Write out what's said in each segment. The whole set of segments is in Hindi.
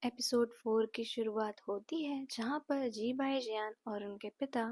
एपिसोड 4 की शुरुआत होती है जहाँ पर जी भाईजान और उनके पिता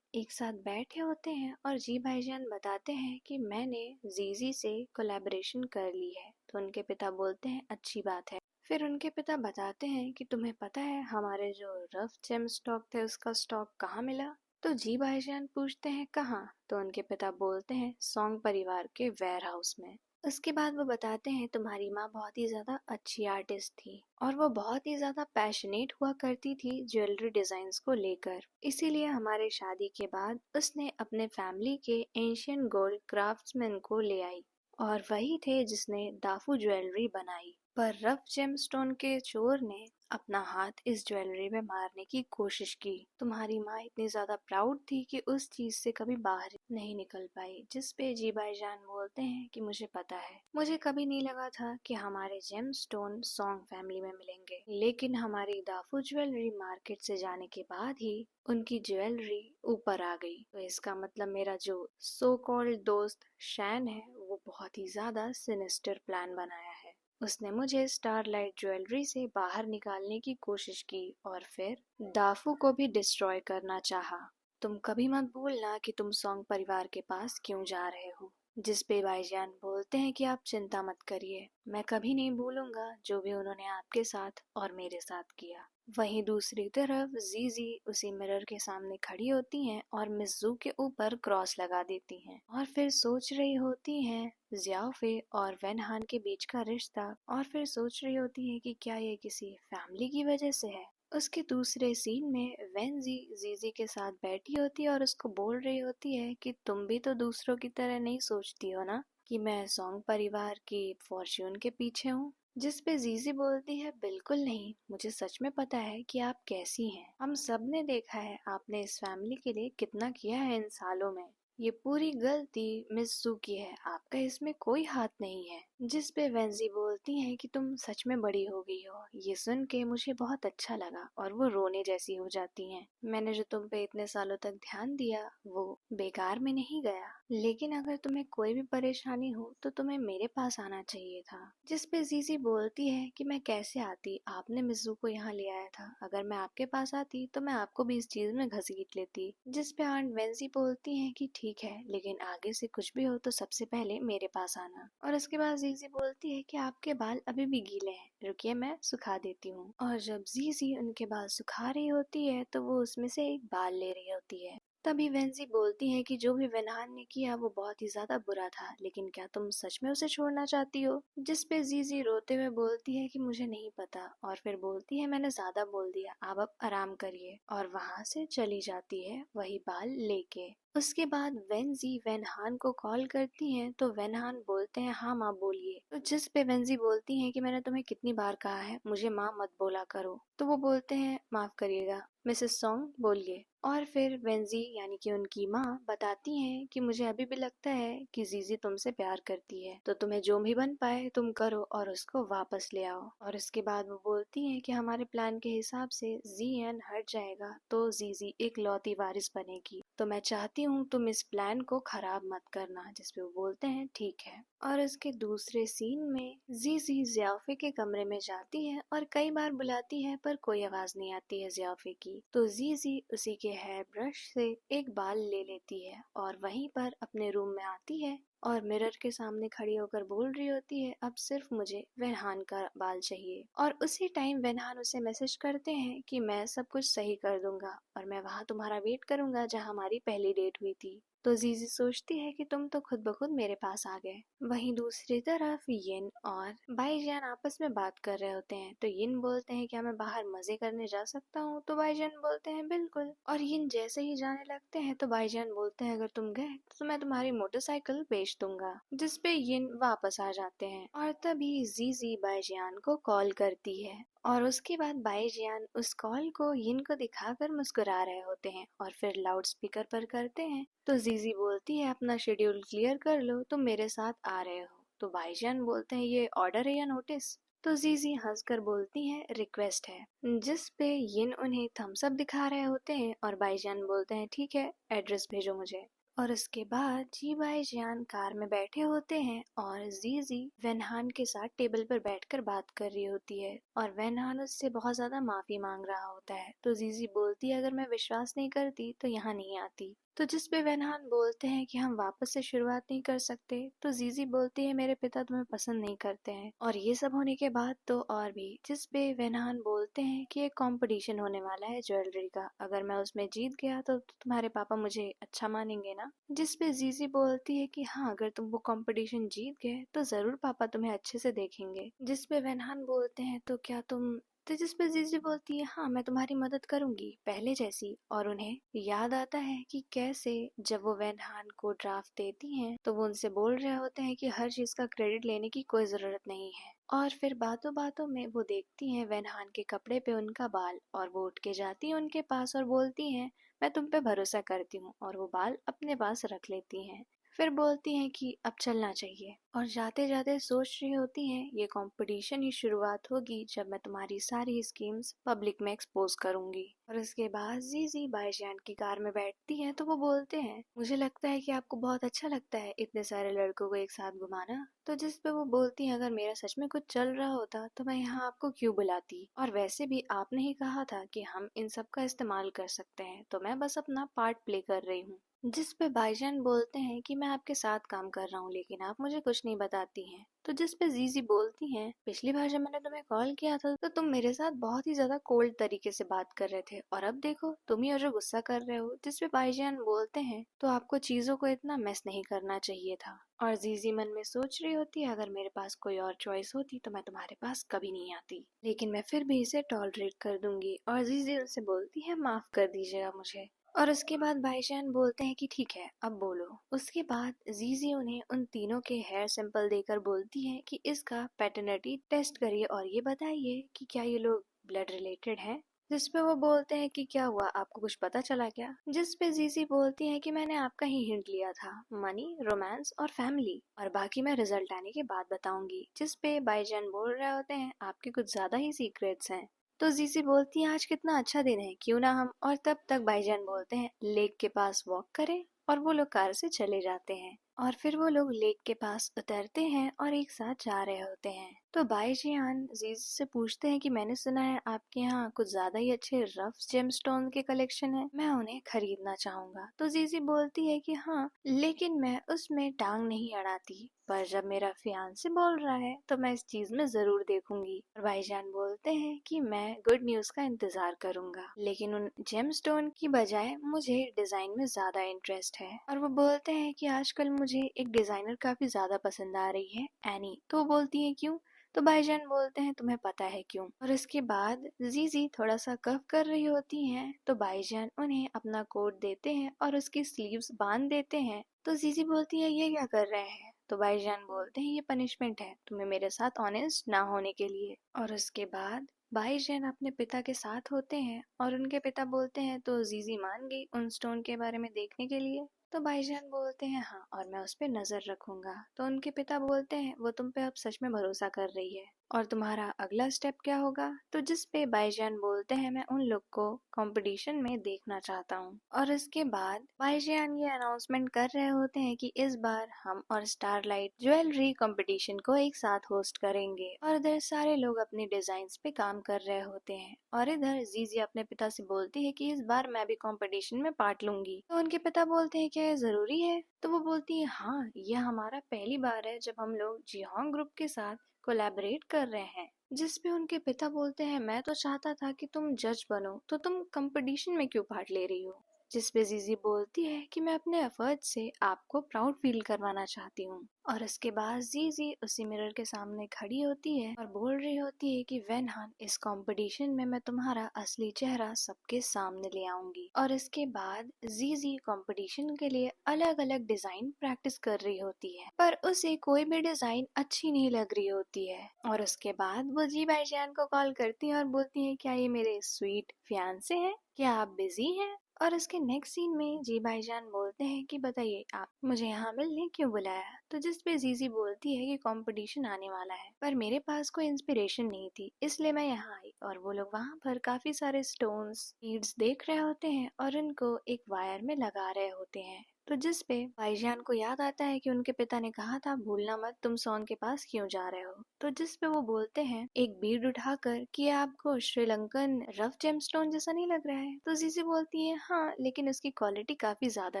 एक साथ बैठे होते हैं और जी भाईजान बताते हैं कि मैंने जीजी से कोलैबोरेशन कर ली है। तो उनके पिता बोलते हैं अच्छी बात है। फिर उनके पिता बताते हैं कि तुम्हें पता है हमारे जो रफ जेम स्टॉक थे उसका स्टॉक कहाँ मिला। तो जी भाईजान पूछते हैं कहाँ। तो उनके पिता बोलते हैं सॉन्ग परिवार के वेयर हाउस में। उसके बाद वो बताते हैं तुम्हारी माँ बहुत ही ज्यादा अच्छी आर्टिस्ट थी और वो बहुत ही ज्यादा पैशनेट हुआ करती थी ज्वेलरी डिजाइन्स को लेकर। इसीलिए हमारे शादी के बाद उसने अपने फैमिली के एंशियंट गोल्ड क्राफ्ट्समैन को ले आई और वही थे जिसने दाफू ज्वेलरी बनाई। पर रफ जेमस्टोन के चोर ने अपना हाथ इस ज्वेलरी में मारने की कोशिश की। तुम्हारी माँ इतनी ज्यादा प्राउड थी कि उस चीज से कभी बाहर नहीं निकल पाई। जिस पे जी भाईजान बोलते हैं कि मुझे पता है, मुझे कभी नहीं लगा था कि हमारे जेमस्टोन सॉन्ग फैमिली में मिलेंगे, लेकिन हमारी दाफू ज्वेलरी मार्केट से जाने के बाद ही उनकी ज्वेलरी ऊपर आ गई। तो इसका मतलब मेरा जो सो कॉल्ड दोस्त शैन है वो बहुत ही ज्यादा सिनिस्टर प्लान बनाया है। उसने मुझे स्टारलाइट ज्वेलरी से बाहर निकालने की कोशिश की और फिर दाफू को भी डिस्ट्रॉय करना चाहा। तुम कभी मत भूलना कि तुम सॉन्ग परिवार के पास क्यों जा रहे हो। जिस पे भाईजान बोलते हैं कि आप चिंता मत करिए, मैं कभी नहीं भूलूंगा जो भी उन्होंने आपके साथ और मेरे साथ किया। वहीं दूसरी तरफ जीजी उसी मिरर के सामने खड़ी होती हैं और मिस्जू के ऊपर क्रॉस लगा देती हैं और फिर सोच रही होती हैं जियाफे और वेनहान के बीच का रिश्ता, और फिर सोच रही होती है कि क्या ये किसी फैमिली की वजह से है। उसके दूसरे सीन में वेंजी जीजी के साथ बैठी होती है और उसको बोल रही होती है कि तुम भी तो दूसरों की तरह नहीं सोचती हो ना कि मैं सॉन्ग परिवार की फॉर्च्यून के पीछे हूँ। जिस पे जीजी बोलती है बिल्कुल नहीं, मुझे सच में पता है कि आप कैसी हैं। हम सब ने देखा है आपने इस फैमिली के लिए कितना किया है इन सालों में। ये पूरी गलती मिस सू की है, आपका इसमें कोई हाथ नहीं है। जिस पे वेंजी बोलती हैं कि तुम सच में बड़ी हो गई हो। ये सुन के मुझे बहुत अच्छा लगा और वो रोने जैसी हो जाती हैं। मैंने जो तुम पे इतने सालों तक ध्यान दिया वो बेकार में नहीं गया, लेकिन अगर तुम्हें कोई भी परेशानी हो तो तुम्हें मेरे पास आना चाहिए था। जिस पे जीजी बोलती है कि मैं कैसे आती, आपने मिज्जू को यहाँ ले आया था, अगर मैं आपके पास आती तो मैं आपको भी इस चीज में घसीट लेती। जिस पे आंट वेंजी बोलती है कि ठीक है, लेकिन आगे से कुछ भी हो तो सबसे पहले मेरे पास आना। और उसके बाद जीजी बोलती है कि आपके बाल अभी भी गीले हैं, रुकिए मैं सुखा देती हूँ। और जब जीजी उनके बाल सुखा रही होती है तो वो उसमें से एक बाल ले रही होती है। तभी वेंजी बोलती है कि जो भी वेनहान ने किया वो बहुत ही ज्यादा बुरा था, लेकिन क्या तुम सच में उसे छोड़ना चाहती हो। जिस पे जीजी रोते हुए बोलती है कि मुझे नहीं पता, और फिर बोलती है मैंने ज्यादा बोल दिया, आप अब आराम करिए, और वहां से चली जाती है वही बाल लेके। उसके बाद वेंजी वेनहान को कॉल करती हैं तो वेनहान बोलते हैं हाँ माँ बोलिए। तो जिस पे वेंजी बोलती हैं कि मैंने तुम्हें कितनी बार कहा है मुझे माँ मत बोला करो। तो वो बोलते हैं माफ करिएगा मिसेस सॉन्ग बोलिए। और फिर वेंजी यानी कि उनकी माँ बताती हैं कि मुझे अभी भी लगता है कि जीजी तुमसे प्यार करती है, तो तुम्हें जो भी बन पाए तुम करो और उसको वापस ले आओ। और उसके बाद वो बोलती हैं कि हमारे प्लान के हिसाब से जीएन हट जाएगा तो जीजी एक लौती वारिस बनेगी, तो मैं चाहती हूँ तुम इस प्लान को खराब मत करना। जिसपे वो बोलते हैं ठीक है। और उसके दूसरे सीन में जीजी जियाफे के कमरे में जाती है और कई बार बुलाती है पर कोई आवाज नहीं आती है जियाफे की। तो जीजी उसी के हेयर ब्रश से एक बाल ले लेती है और वहीं पर अपने रूम में आती है और मिरर के सामने खड़ी होकर बोल रही होती है अब सिर्फ मुझे वेनहान का बाल चाहिए। और उसी टाइम वेनहान उसे मैसेज करते हैं कि मैं सब कुछ सही कर दूंगा और मैं वहाँ तुम्हारा वेट करूंगा जहाँ हमारी पहली डेट हुई थी। तो जीजी सोचती है कि तुम तो खुद ब खुद मेरे पास आ गए। वहीं दूसरी तरफ यिन और भाईजान आपस में बात कर रहे होते हैं। तो यिन बोलते हैं क्या मैं बाहर मजे करने जा सकता हूँ। तो भाईजान बोलते हैं बिल्कुल। और यिन जैसे ही जाने लगते हैं तो भाईजान बोलते हैं अगर तुम गए तो मैं तुम्हारी मोटरसाइकिल बेच दूंगा। जिसपे यिन वापस आ जाते हैं और तभी जीजी भाईजान को कॉल करती है और उसके बाद भाईजान उस कॉल को यिन को दिखाकर मुस्कुरा रहे होते हैं और फिर लाउड स्पीकर पर करते हैं। तो जीजी बोलती है अपना शेड्यूल क्लियर कर लो, तुम मेरे साथ आ रहे हो। तो भाईजान बोलते हैं ये ऑर्डर है या नोटिस। तो जीजी हंसकर बोलती हैं रिक्वेस्ट है। जिस पे यिन उन्हें थम्स अप दिखा रहे होते हैं और भाईजान बोलते हैं ठीक है एड्रेस भेजो मुझे। और उसके बाद जी भाई जियान कार में बैठे होते हैं और जीजी वेनहान के साथ टेबल पर बैठकर बात कर रही होती है और वेनहान उससे बहुत ज्यादा माफी मांग रहा होता है। तो जीजी बोलती है अगर मैं विश्वास नहीं करती तो यहाँ नहीं आती। तो जिस पे वेनहान बोलते हैं कि हम वापस से शुरुआत नहीं कर सकते। तो जीजी बोलती है मेरे पिता तुम्हें पसंद नहीं करते हैं। और ये सब होने के बाद तो और भी, जिस पे वेनहान बोलते हैं कि एक कंपटीशन होने वाला है ज्वेलरी का, अगर मैं उसमें जीत गया तो तुम्हारे पापा मुझे अच्छा मानेंगे ना। जिस पे जीजी बोलती है कि हाँ अगर तुम वो कंपटीशन जीत गए तो जरूर पापा तुम्हें अच्छे से देखेंगे। जिस पे वेनहान बोलते हैं तो क्या तुम, तो जिस पे जीजी बोलती है हाँ मैं तुम्हारी मदद करूंगी पहले जैसी। और उन्हें याद आता है कि कैसे जब वो वेनहान को ड्राफ्ट देती हैं तो वो उनसे बोल रहे होते हैं कि हर चीज का क्रेडिट लेने की कोई जरूरत नहीं है। और फिर बातों बातों में वो देखती हैं वेनहान के कपड़े पे उनका बाल और वो उठ के जाती है उनके पास और बोलती हैं मैं तुम पे भरोसा करती हूँ, और वो बाल अपने पास रख लेती हैं। फिर बोलती हैं कि अब चलना चाहिए और जाते जाते सोच रही होती हैं ये कंपटीशन की शुरुआत होगी जब मैं तुम्हारी सारी स्कीम्स पब्लिक में एक्सपोज करूंगी। और उसके बाद जीजी बाईजान की कार में बैठती हैं तो वो बोलते हैं मुझे लगता है कि आपको बहुत अच्छा लगता है इतने सारे लड़कों को एक साथ घुमाना। तो जिस पे वो बोलती हैं अगर मेरा सच में कुछ चल रहा होता तो मैं यहाँ आपको क्यों बुलाती, और वैसे भी आपने ही कहा था कि हम इन सब का इस्तेमाल कर सकते हैं तो मैं बस अपना पार्ट प्ले कर रही हूँ। जिस पे भाईजान बोलते हैं कि मैं आपके साथ काम कर रहा हूँ लेकिन आप मुझे कुछ नहीं बताती हैं। तो जिस पे जीजी बोलती हैं पिछली बार जब मैंने तुम्हें कॉल किया था तो तुम मेरे साथ बहुत ही ज्यादा कोल्ड तरीके से बात कर रहे थे और अब देखो तुम ही और जो गुस्सा कर रहे हो। जिस पे भाईजान बोलते हैं तो आपको चीजों को इतना मेस नहीं करना चाहिए था। और जीजी मन में सोच रही होती है अगर मेरे पास कोई और चॉइस होती तो मैं तुम्हारे पास कभी नहीं आती, लेकिन मैं फिर भी इसे टॉलरेट कर दूंगी। और जीजी उनसे बोलती है माफ कर दीजिएगा मुझे। और उसके बाद भाईजान बोलते हैं कि ठीक है अब बोलो। उसके बाद जीजी उन्हें उन तीनों के हेयर सैंपल देकर बोलती है कि इसका पैटर्निटी टेस्ट करिए और ये बताइए कि क्या ये लोग ब्लड रिलेटेड है। जिस पे वो बोलते हैं कि क्या हुआ आपको कुछ पता चला क्या। जिस पे जीजी बोलती है कि मैंने आपका ही हिंट लिया था, मनी, रोमांस और फैमिली, और बाकी मैं रिजल्ट आने के बाद बताऊंगी। जिस पे भाईजान बोल रहे होते हैं आपके कुछ ज्यादा ही सीक्रेट्स हैं। तो जीसी बोलती है आज कितना अच्छा दिन है क्यों ना हम, और तब तक भाईजान बोलते हैं लेक के पास वॉक करें, और वो लोग कार से चले जाते हैं। और फिर वो लोग लेक के पास उतरते हैं और एक साथ जा रहे होते हैं। तो भाईजान जीसी से पूछते हैं कि मैंने सुना है आपके यहाँ कुछ ज्यादा ही अच्छे रफ जेमस्टोन के कलेक्शन है, मैं उन्हें खरीदना चाहूंगा। तो जीसी बोलती है कि हाँ लेकिन मैं उसमें टांग नहीं अड़ाती, पर जब मेरा फियांसे बोल रहा है तो मैं इस चीज में जरूर देखूंगी। और भाईजान बोलते हैं कि मैं गुड न्यूज का इंतजार करूंगा, लेकिन उन जेमस्टोन की बजाय मुझे डिजाइन में ज्यादा इंटरेस्ट है। और वो बोलते हैं कि आजकल मुझे एक डिजाइनर काफी ज्यादा पसंद आ रही है, एनी। तो वो बोलती है क्यों। तो भाईजान बोलते हैं तुम्हें पता है क्यों। और इसके बाद जीजी थोड़ा सा कफ कर रही होती हैं तो भाईजान उन्हें अपना कोट देते हैं और उसकी स्लीव्स बांध देते हैं। तो जीजी बोलती है ये क्या कर रहे हैं। तो भाईजान बोलते हैं ये पनिशमेंट है तुम्हें मेरे साथ ऑनेस्ट ना होने के लिए। और उसके बाद भाईजान अपने पिता के साथ होते हैं और उनके पिता बोलते हैं तो जीजी मान गई उन स्टोन के बारे में देखने के लिए। तो भाईजान बोलते हैं हाँ और मैं उस पर नजर रखूंगा। तो उनके पिता बोलते हैं वो तुम पे अब सच में भरोसा कर रही है और तुम्हारा अगला स्टेप क्या होगा। तो जिस पे भाईजान बोलते हैं मैं उन लोग को कंपटीशन में देखना चाहता हूँ। और इसके बाद भाईजान ये अनाउंसमेंट कर रहे होते हैं कि इस बार हम और स्टारलाइट ज्वेलरी कंपटीशन को एक साथ होस्ट करेंगे। और इधर सारे लोग अपने डिजाइन्स पे काम कर रहे होते हैं और इधर जीजी अपने पिता से बोलती है कि इस बार मैं भी कंपटीशन में पार्ट लूंगी। तो उनके पिता बोलते हैं क्या ये जरूरी है। तो वो बोलती है हाँ ये हमारा पहली बार है जब हम लोग जिहोंग ग्रुप के साथ कोलैबोरेट कर रहे हैं। जिस पे उनके पिता बोलते हैं मैं तो चाहता था कि तुम जज बनो तो तुम कंपटीशन में क्यों पार्ट ले रही हो। जिस पे जीजी बोलती है कि मैं अपने एफर्ट से आपको प्राउड फील करवाना चाहती हूँ। और इसके बाद जीजी उसी मिरर के सामने खड़ी होती है और बोल रही होती है कि वेनहान इस कंपटीशन में मैं तुम्हारा असली चेहरा सबके सामने ले आऊंगी। और इसके बाद जीजी कंपटीशन के लिए अलग अलग डिजाइन प्रैक्टिस कर रही होती है पर उसे कोई भी डिजाइन अच्छी नहीं लग रही होती है। और उसके बाद वो जी भाईजान को कॉल करती है और बोलती है क्या ये मेरे स्वीट फियांसे हैं, क्या आप बिजी हैं। और उसके नेक्स्ट सीन में जी भाईजान बोलते हैं कि बताइए आप मुझे यहाँ मिलने क्यों बुलाया। तो जिस पे जीजी बोलती है कि कंपटीशन आने वाला है पर मेरे पास कोई इंस्पिरेशन नहीं थी इसलिए मैं यहाँ आई। और वो लोग वहाँ पर काफी सारे स्टोन्स बीड्स देख रहे होते हैं और उनको एक वायर में लगा रहे होते हैं। तो जिस पे भाईजान को याद आता है कि उनके पिता ने कहा था भूलना मत तुम सॉन के पास क्यों जा रहे हो। तो जिस पे वो बोलते हैं एक बीड उठाकर कि ये आपको श्रीलंकन रफ जेमस्टोन जैसा नहीं लग रहा है। तो जीजी बोलती है हाँ, लेकिन उसकी क्वालिटी काफी ज्यादा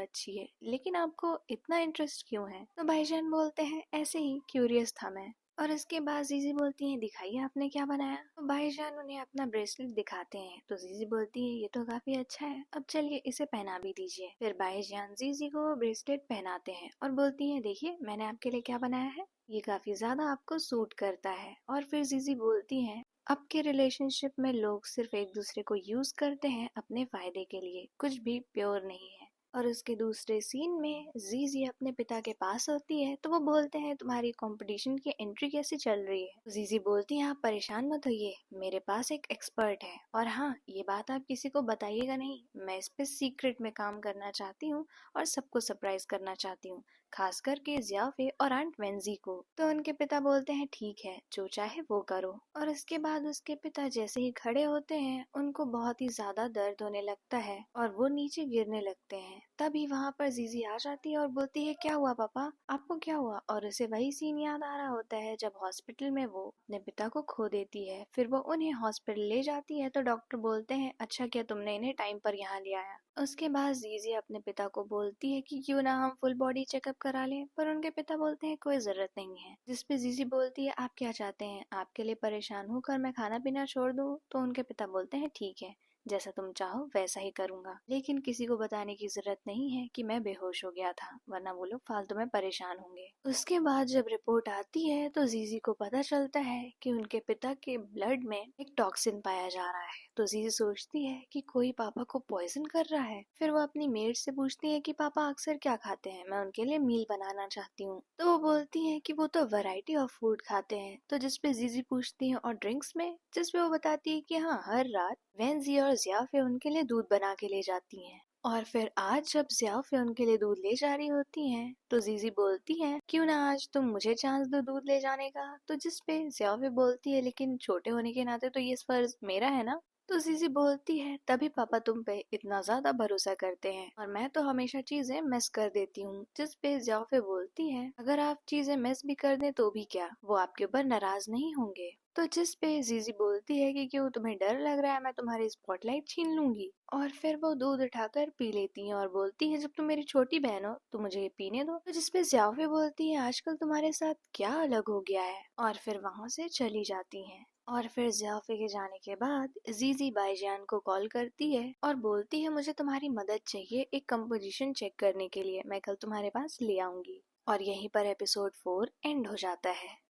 अच्छी है, लेकिन आपको इतना इंटरेस्ट क्यों है। तो भाईजान बोलते हैं ऐसे ही क्यूरियस था मैं। और इसके बाद जीजी बोलती है दिखाइए आपने क्या बनाया। तो भाईजान उन्हें अपना ब्रेसलेट दिखाते हैं। तो जीजी बोलती है ये तो काफी अच्छा है, अब चलिए इसे पहना भी दीजिए। फिर भाईजान जीजी को वो ब्रेसलेट पहनाते हैं और बोलती है देखिए मैंने आपके लिए क्या बनाया है, ये काफी ज्यादा आपको सूट करता है। और फिर जीजी बोलती है अब के रिलेशनशिप में लोग सिर्फ एक दूसरे को यूज करते हैं अपने फायदे के लिए, कुछ भी प्योर नहीं है। और उसके दूसरे सीन में जीजी अपने पिता के पास होती है। तो वो बोलते हैं तुम्हारी कंपटीशन की एंट्री कैसे चल रही है। तो जीजी बोलती है आप परेशान मत होइए, मेरे पास एक एक्सपर्ट है, और हाँ ये बात आप किसी को बताइएगा नहीं, मैं इस पे सीक्रेट में काम करना चाहती हूँ और सबको सरप्राइज करना चाहती हूँ, खास करके जियाफे और आंट वेंजी को। तो उनके पिता बोलते हैं ठीक है जो चाहे वो करो। और इसके बाद उसके पिता जैसे ही खड़े होते हैं उनको बहुत ही ज्यादा दर्द होने लगता है और वो नीचे गिरने लगते हैं। तभी वहाँ पर जीजी आ जाती है और बोलती है क्या हुआ पापा, आपको क्या हुआ। और उसे वही सीन याद आ रहा होता है जब हॉस्पिटल में वो अपने पिता को खो देती है। फिर वो उन्हें हॉस्पिटल ले जाती है तो डॉक्टर बोलते हैं अच्छा किया तुमने इन्हें टाइम पर यहाँ ले आया। उसके बाद जीजी अपने पिता को बोलती है कि क्यों ना हम फुल बॉडी चेकअप करा लें, पर उनके पिता बोलते हैं कोई जरूरत नहीं है। जिसपे जीजी बोलती है आप क्या चाहते हैं, आपके लिए परेशान होकर मैं खाना पीना छोड़ दूं। तो उनके पिता बोलते हैं ठीक है, जैसा तुम चाहो वैसा ही करूंगा, लेकिन किसी को बताने की जरूरत नहीं है कि मैं बेहोश हो गया था, वरना वो लोग फालतू में परेशान होंगे। उसके बाद जब रिपोर्ट आती है तो जीजी को पता चलता है कि उनके पिता के ब्लड में एक टॉक्सिन पाया जा रहा है। तो जीजी सोचती है कि कोई पापा को पॉइजन कर रहा है। फिर वो अपनी मेड से पूछती है कि पापा अक्सर क्या खाते हैं, मैं उनके लिए मील बनाना चाहती हूँ। तो वो बोलती है कि वो तो वैरायटी ऑफ फूड खाते हैं। तो जिसपे जीजी पूछती है और ड्रिंक्स में, जिसपे वो बताती है कि हाँ हर रात वेंजी और जियाफे उनके लिए दूध बना के ले जाती हैं। और फिर आज जब जियाफे उनके लिए दूध ले जा रही होती हैं तो जीजी बोलती है क्यों ना आज तुम मुझे चांस दो दूध ले जाने का। तो जिसपे जियाफे बोलती है लेकिन छोटे होने के नाते तो ये फर्ज मेरा है ना। तो जीजी बोलती है तभी पापा तुम पे इतना ज्यादा भरोसा करते हैं और मैं तो हमेशा चीजें मिस कर देती हूँ। जिस पे जाफे बोलती है अगर आप चीजें मिस भी कर दें तो भी क्या, वो आपके ऊपर नाराज नहीं होंगे। तो जिस पे जीजी बोलती है कि क्यों तुम्हें डर लग रहा है मैं तुम्हारी स्पॉटलाइट छीन लूंगी। और फिर वो दूध उठाकर पी लेती है और बोलती है जब तुम मेरी छोटी बहन हो तो मुझे ये पीने दो। तो जिसपे जाफे बोलती है आजकल तुम्हारे साथ क्या अलग हो गया है, और फिर वहाँ से चली जाती हैं। और फिर जियाफे के जाने के बाद जीजी भाईजान को कॉल करती है और बोलती है मुझे तुम्हारी मदद चाहिए एक कंपोजिशन चेक करने के लिए, मैं कल तुम्हारे पास ले आऊंगी। और यहीं पर एपिसोड 4 एंड हो जाता है।